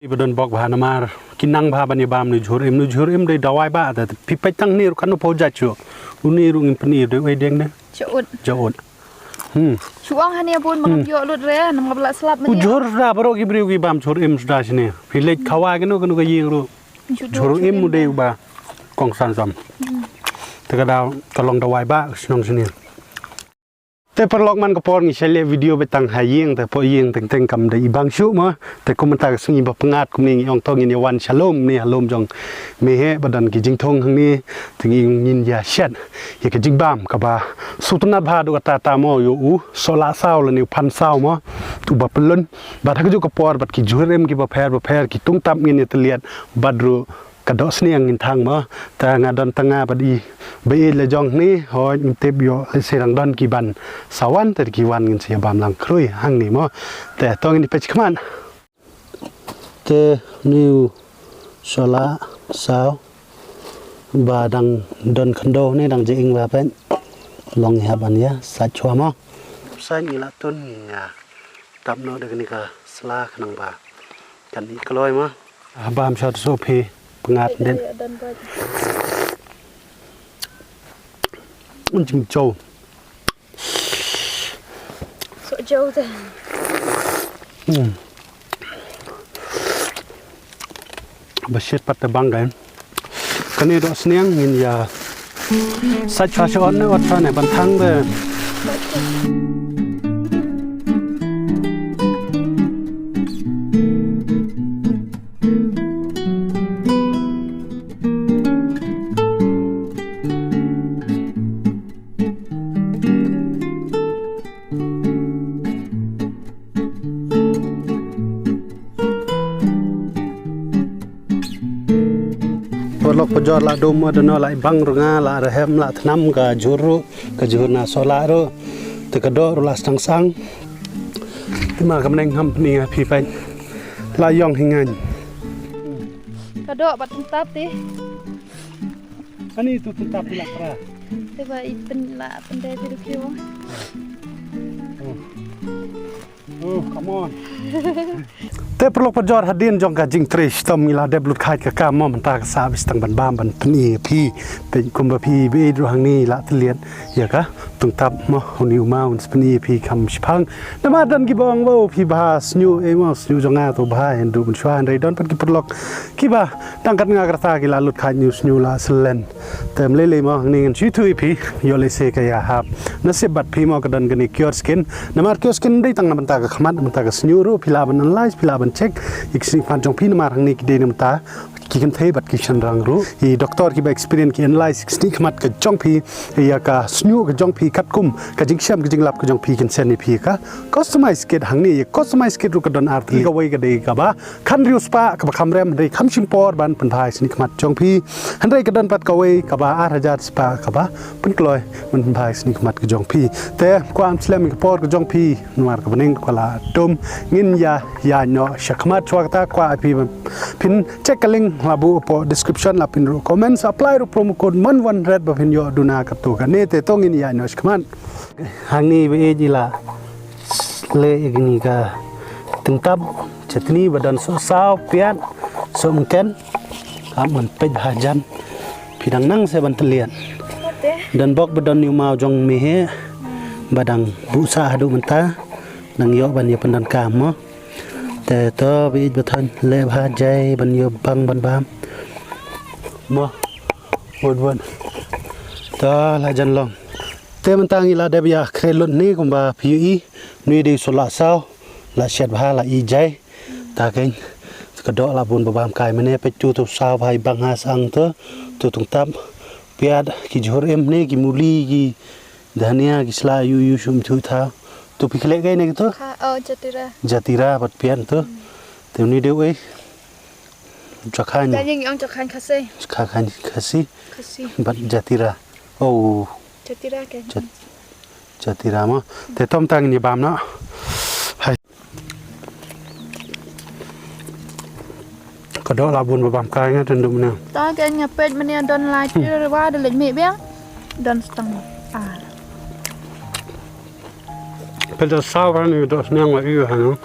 Ibadan bok bahana mar kinang bah bani bam nu jhurim de dawai ba ta pipai tang ni kan po ja chu uni rung pani de we deng ne jaut chuang hania pun mang yo lut re nam ngabla slap u jhur ra baro gi briu gi bam jhurim sda sine phile khawa ga no ga ying ru jhurim mu de ba kong san sam te ga daw tolong dawai ba snong sineแต่พอลอกมันก็พอนี่ใช้เล่วิดีโอไปตั้งหายิงแต่พอยิงแต่งกำได้บางชุมั้งแต่ก็มันตากซึ่งอีบงาดคุมนี่องทองยินวันชะลมนี่ลมจงมีเหตุบัดนกิจิงทงทางนี้ถึงยินยาเช็ดอยากจิงบ้ามกับว่าสุตนาพาดูกตาตามออยู่โซลาเศร้าแล้วนี่พันเศร้ามั้งตุบปลุนบัดถ้าก็อยู่กับปอดบัดกิจูเรมกิบแพรกิตุ้งตับเงินเตลียดบัดรูกระโดดเสียงกินทางมั้งแต่งาดอนตั้งงาบัดอีเบลเลยจงนี้หอยมันเต็มอยู่เลยเสียงดอนกี่บันสวรรค์แต่กี่วันเงินเสียบามหลังครุยห้างนี่มั้งแต่ต้องนี้ไปชิมันเจนิวโซลาสาวบาดังดอนคอนโดนี่ดังจะอิงว่าเป็นลองหาบันเนี้ยสัจชัวมั้งใส่นี่ละต้นนี่ตับโนเด็กนี่ก็สลาขนมบากันนี้ก็ลอยมั้งบามชอดโซพีงาดเด่นมันจิงโจ้โซโจ้จ้ะบะเช็ดปัตตะบังกันกันนี่ดอกเสนียงมินยาสัจชาชอนในวัดพระในบันทังเด้อลอกปจอดละดมว่าดนอละบังรงาละระแหมละทนำกะจูรุกะจูนาโซลารุตะกะดอรุละสังสังที่มากำลังทำนี่พี่ไปลายองหิงานกะดอบัดตุ้งตับติอันนี้ตุ้งตับละปลาแต่ว่าอีเป็นละเป็นได้ไปดูคิวโอ้ come on แต่ปลอกปจอดหัดเดียนจงกะจิงทรีสตอมมีลาเดบลุดขายกะกามอมันตากษาวิสตังบันบ้ามบันปนีพี่เป็นกุมบพี่เบดรูหังนี่ละทะเลียนอยากะตุงตับมอหุนิวมาวันสปนีพี่คำชิพังนมาดันกิบองว่าพี่บาสนิวเอมอสนิวจงอาตัวบาเห็นดูมันชวนไรดอนปันกิปลอกกิบาตั้งกันงากระตากิลาลุดขายนิวสนิวลาสเลนแต่เล่ๆมอหังนี่กันชื่อทุยพี่ยอเลเซกะยาฮับนัสบัดพี่มอกระดันกันนี่CureSkinนมาCureSkinได้ตั้งนมันตากะขมัดมันตากะสนิวรูพิลาบันนันไลส์พิลาบันเช็คอีกสิ่งพันจงพี่นมาทางนี้กิเดนมตากิกันเทบัดกิชันรังรู้อีด็อกเตอร์กิบเอ็กซ์เพรียนกินไลซ์สติกมัดกับจงพี่อยากะสนิวกับจงพี่คัดกุมกับจิงเชื่อมกับจิงลับกับจงพี่กินเซนนี่พี่ค่ะคอสตอมไมส์เกตทางนี้คอสตอมไมส์เกตรูกระดอนอาร์ตีกับไว้กับเด็กกับบ้าคันริวสปากับคำเร็มได้คำชิมปอร์บันเป็นพายสนิกมัดจงพี่ฮันได้กระดอนปัดกับไว้กับบ้าอาร์ฮาร์สปากับบ้าเป็นกลอยมันเป็นพายสนิกมัดกับจงพี่แต่ความสเลมกับปอร์กับจงพี่นวาร์กับนิ่งกับลาดมงินยาเนาะชักมัดชัวตากว่าพี่พินเช็คกันลิงลาบูปอ description ลาพินรู comments apply รู promo code man1 red แบบพินยอดูนากับตัวกันนี่แต่ต้องงินยาเนาะชักมัดหางนี้เวจีละเล่ยังนี่ก็ตึงตับจัดนี้บัดนั้นโซซาวเปียนโซมเคนมันเป็นหาจันพี่ดังนั่งเสบันเตลียนดันบอกบัดนั้นนิวมาจงมีเหบัดังบุษาดูมันตาดังยอบันยาปันดันกามมั้งแต่ตัววิจบัทันเล็บหาใจบันยาบังบันบามมั้งวนตัวละจันลองเต็มตั้งอีลาเดียเคยลุ้นนี่กุมบาพี่อีนี่ดีสุดละเศร้าละเช็ดผ้าละอีใจตาเก่งกระโดดละบุญบามกายมันเนี่ยไปจูตุสาวไปบังหาสังตัวตุงตับเปียดกิจหอมนี่กิมูลีกิดานียกิสลายูชุมทุเท้าตัวพิเคเลกไงเนี่ยตัวจัติราบัดเปียนตัวเดี๋ยวนี้เดี๋ยวไอ้จักขันแต่ยังจักขันคาซีบัดจัติราโอ้จัติราแกจัติรามั้งแต่ต้มตังนี่บามเนาะก็ดอกลาบุญบามกายงั้นจนดูมันเนี่ยตาแกเนี่ยเป็ดมันเนี่ยดอนลายชื่อว่าเดลิเมเบี้ยดอนสตังเป็นจะเศร้ากันอยู่ดอกเนียงว่าอยู่ฮะเนาะ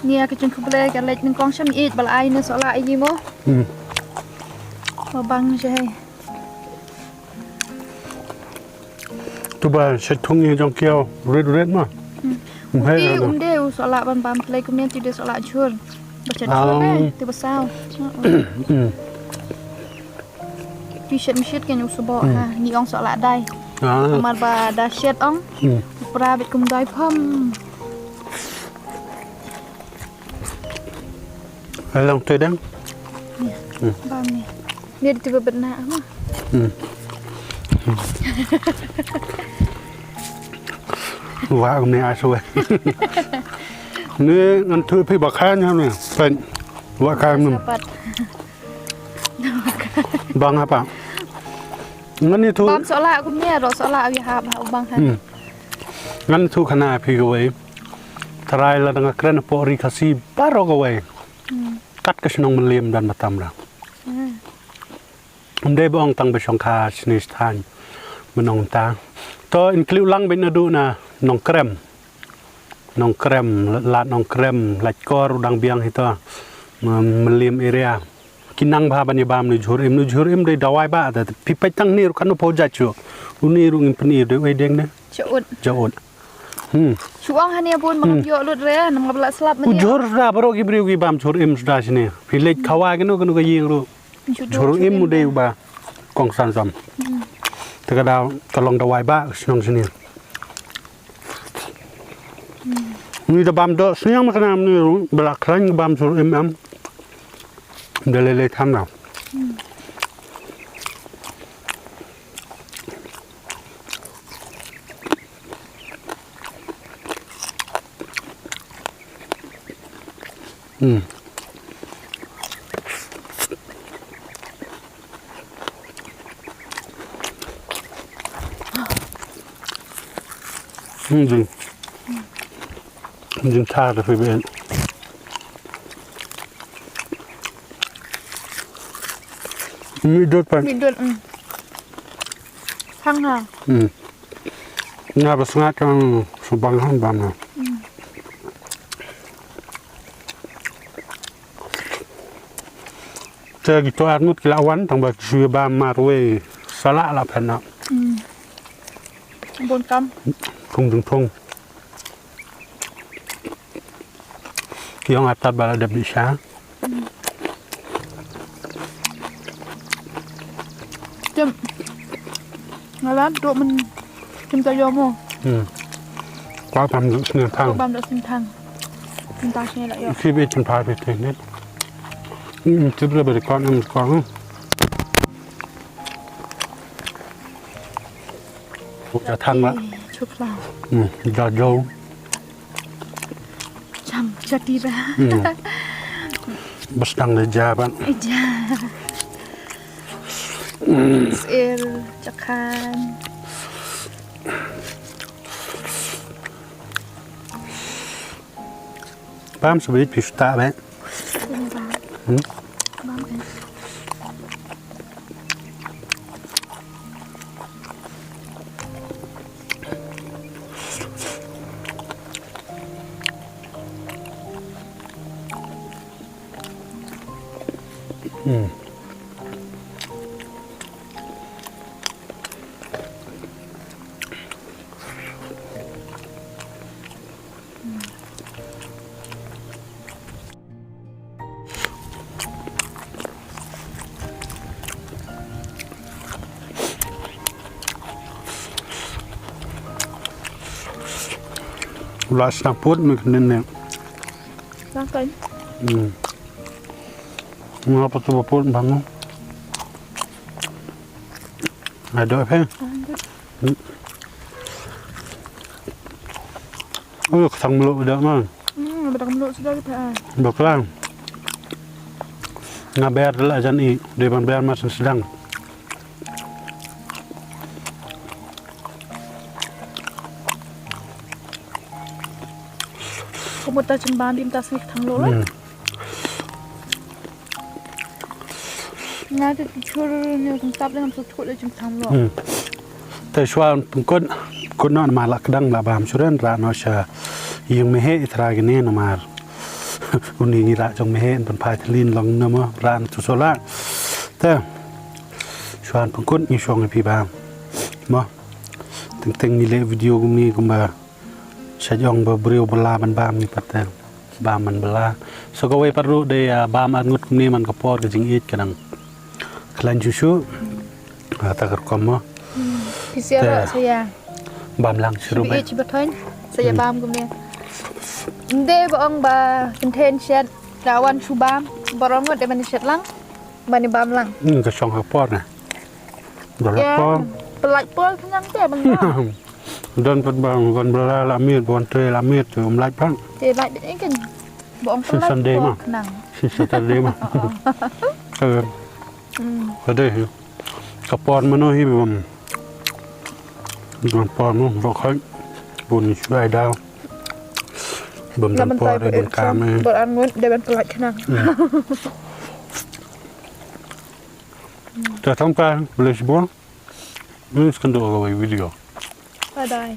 nia ke jeng kebele ke lek ning kong cham it bal ai ne so la ai gi mo ma bang je tu ba se thung ni jong keo red ma hay de so la ban bam play ku mien ti de so la chur ba cha chur ne ti ba sao pi shet ke nyu so bo ha ni ong so la dai mar ba da shet ong pra bit kum dai phom lòng tươi đắng bam ni ni ti ba bit na maว้าวเนี่ยสวยนี่งั้นถือพี่บอกข้าเนี่ยเป็นว่าข้ามึงบังฮะป่ะงั้นนี่ทุกบางสละคุณเนี่ยรอสละวิหารบางฮะงั้นทุกขณะพี่ก็ไว้ทรายแล้วตั้งเครื่องปอริคาซีบ้ารก็ไว้ตัดกระชนงมันเลียมดันมาทำเราผมได้บ้องตั้งไปชงคาชนิดทานมันนองตาตัวอินคลิวลังเป็นอดูนะน้องแครมลาดน้องแครมลาดกอรุดังเบียงให้ตัวมันเลียมเอเรียกินนั่งพาบันยบามนุจรอิมได้ดาวายบ้าแต่พี่ไปตั้งนี่รุขันโพจัดชัวอุนี่รุงินปนีด้วยไอเด้งเนี่ยจะอดช่วงฮันเนี่ยบุญมันเยอะลุดเลยน้ำกับละสลับมันเนี่ยจรราบรอกิบริวกิบามจรอิมสุดาชเนี่ยพี่เล็กขวายกันก็ยิงรู้จรอิมมุดเดียวบ้ากองสันซอมแต่ก็ดาวก็ลองดาวายบ้าน้องชเนี่ยนี่ตะบามโดเสียงมันขนาดนี้เวลาครั้งบามสุดเอ็มเดี๋ยวเลยทำเราจริงท่าจะไปเป็นมีดไปข้างหน้าน่าประสงค์จังสบายห้องบ้านนะเจอกี่ตัวนุดกี่ละวันตั้งแต่ช่วยบ้านมาด้วยสละละแผ่นนะบนกำทุ่งyang atas bala ada bisa jam ngalah duk men jam tayo mo qua bam được sinh thang bam được sinh thang chúng ta sẽ lại khi biết chân phai về thế này chút rồi để con khôngจะทางละชุบเราจะโยjadi lah. Bestang lejaban. Ja. Sel cakan. Bám sebelum pista ben. Bám kan. Last naput mungkin Makan. Ngapa tu put bangun? Ada apa? Oh, sang meluk dah mah. Bedang meluk sudah kita. Baklang. Ngaber lah jani, dia bayar masih sedang. Kamu tak cemban bim tas ni thang lo lah. Nanti curi ni Tungtab dengan suatu le cem thang lo.แต่ช่วงคนนอนมาละกดังละบามชุเรนราโนชายังไม่ให้ทรากินเนี่ยนมา unih ngira jong mehen pen pai thlin long nama ran tu sola te chuan pangkut ni shong pi ba ma teng ni le video gum ni gum ba sajong ba breu bala ban bam ni patel ba man bala so go we paru de ba man ngut gum ni man ko por ke jing it kadang klan chu ta kar kom ma Pisia saya bam lang shuru ba Coba tanya saya bam kemudian Inde boong ba contain shed lawan subam borong ngot de man shed lang bani bam lang ke shong ha por na do la por pelak pol kenyang te bang dan pen bang kon bala la mit bon tre la mit laj pan te laj det kan boong pelak Sunday ma nang Saturday ma Saturday ka por mano hi bom don por no ro khai bun shai dao bom don por de bun kam boran ngot de ban pelak kenang ta thong pa blech bon ni skan do go video bye bye